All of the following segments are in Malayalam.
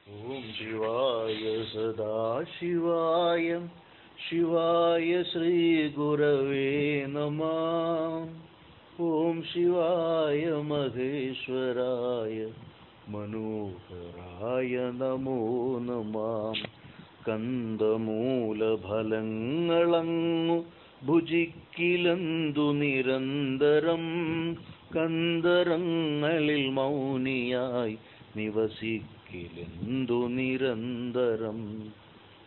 ഓം ശിവായ സദാശിവായ ശിവായ ശ്രീ ഗുരവേ നമഃ. ഓം ശിവായ മഹേശ്വരായ മനോഹരായ നമോ നമഃ. കന്ദമൂലഫലങ്ങളങ്ങു ഭുജിക്കിലെന്തു നിരന്തരം, കന്ദരങ്ങളിൽ മൗനിയായി നിവസിക്കിലെന്തു നിരന്തരം.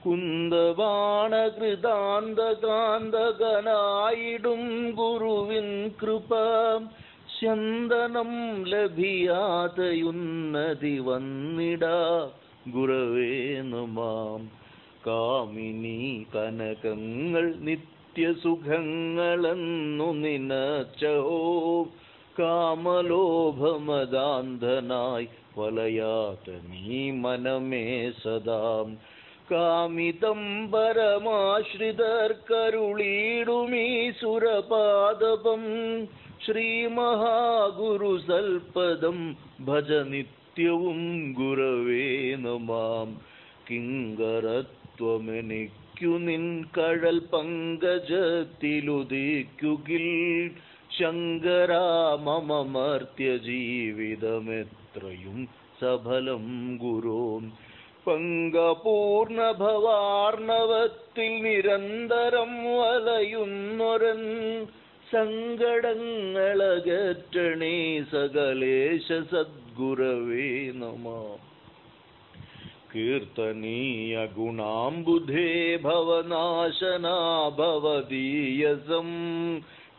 കുന്തബാണകൃതാന്തകാന്തകനായിടും ഗുരുവിൻ കൃപ, സ്യന്തനം ലഭിയാതയുന്നതി വന്നിടാ ഗുരവേ നമഃ. കാമിനി കനകങ്ങൾ നിത്യസുഖങ്ങളെന്നു നിനച്ചഹോ, കാമലോഭമദാന്ധനായി വലയാത്ത നീ മനമേ സദാ. കാമിതം പരമാശ്രിതർക്കരുളീടുമീ സുരപാദപം, ശ്രീമഹാഗുരു സൽപദം ഭജ നിത്യവും ഗുരവേ നമഃ. കിങ്കരത്വമെനിക്കു നിൻ കഴൽ പങ്കജത്തിലുദിക്കുകിൽ, ശങ്കരാ മമ മർത്യ ജീവിതമെത്രയും സഫലം ഗുരോ. പങ്കപൂർണ ഭവാർണവത്തിൽ നിരന്തരം വലയുന്നൊരൻ, സങ്കടങ്ങളകറ്റണേ സകലേശ സദ്ഗുരവേ നമഃ. കീർത്തനീയ ഗുണാംബുധേ ഭവനാശനാ ഭവദീയസം,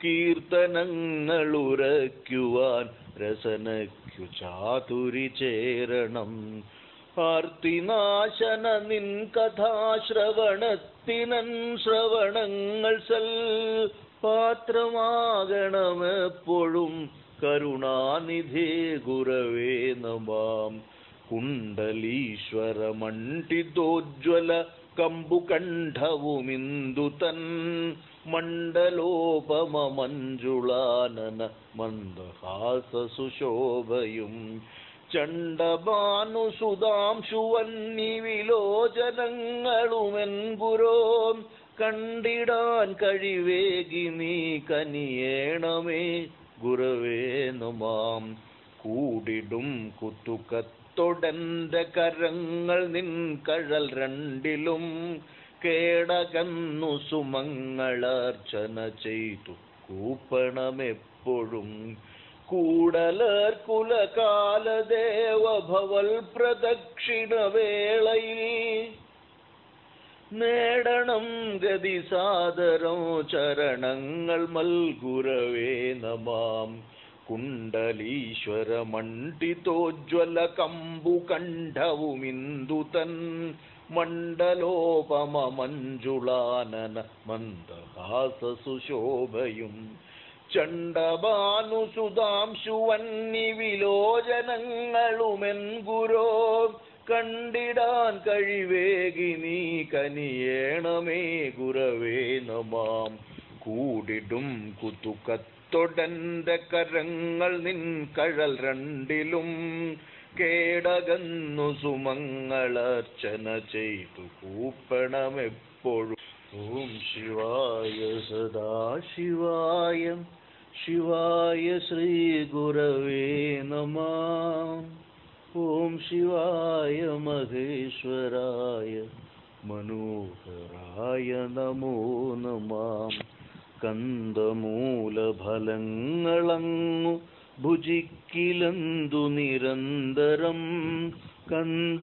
കീർത്തനങ്ങളുരയ്ക്കുവാൻ രസനയ്ക്കു ചാതുരി ചേരണം. ആർത്തിനാശന നിൻ കഥാശ്രവണത്തിനൻ ശ്രവണങ്ങൾ സൽ പാത്രമാകണമെപ്പോഴും കരുണാനിധേ ഗുരവേ നമഃ. കുണ്ടലീശ്വര മണ്ഡിതോജ്വല കമ്പുകണ്ഠവുമിന്ദു തൻ, മണ്ഡലോപമ മഞ്ജുളാനന മന്ദഹാസ സുശോഭയും. ചണ്ഡഭാനുസുധാംശുവന്നി വിലോചനങ്ങളുമെൻ ഗുരോ, കണ്ടിടാൻ കഴിവേകി നീ കനിയേണമേ ഗുരവേ നമഃ. കൂടിടും കുതുകത്തൊടന്റെ കരങ്ങൾ നിൻ കഴൽ രണ്ടിലും, കേടകന്നു സുമങ്ങളർച്ചന ചെയ്തു കൂപ്പണമെപ്പോഴും. കൂടലർ കുലകാലദേവ ഭവൽ പ്രദക്ഷിണ വേളയിൽ, നേടണം ഗതി സാദരം ചരണങ്ങൾ മൽഗുരവേ നമഃ. കുണ്ടലീശ്വര മണ്ഡിതോജ്വല കമ്പുകണ്ഠവുമിന്ദു തൻ, മണ്ഡലോപമ മഞ്ജുളാനന മന്ദഹാസ സുശോഭയും. ചണ്ഡഭാനുസുധാംശുവന്നി വിലോചനങ്ങളുമെൻ ഗുരോ, കണ്ടിടാൻ കഴിവേകി നീ കനിയേണമേ ഗുരവേ നമഃ. കൂടിടും കുതുകത്തൊടന്റെ കരങ്ങൾ നിൻ കഴൽ രണ്ടിലും, കേടകന്നു സുമങ്ങളർച്ചന ചെയ്തു കൂപ്പണമെപ്പോഴും. ഓം ശിവായ സദാശിവായ ശിവായ ശ്രീ ഗുരവേ നമഃ. ഓം ശിവായ മഹേശ്വരായ മനോഹരായ നമോ നമഃ. കന്ദമൂലഫലങ്ങളങ്ങു ഭുജിക്കിലെന്തു നിരന്തരം,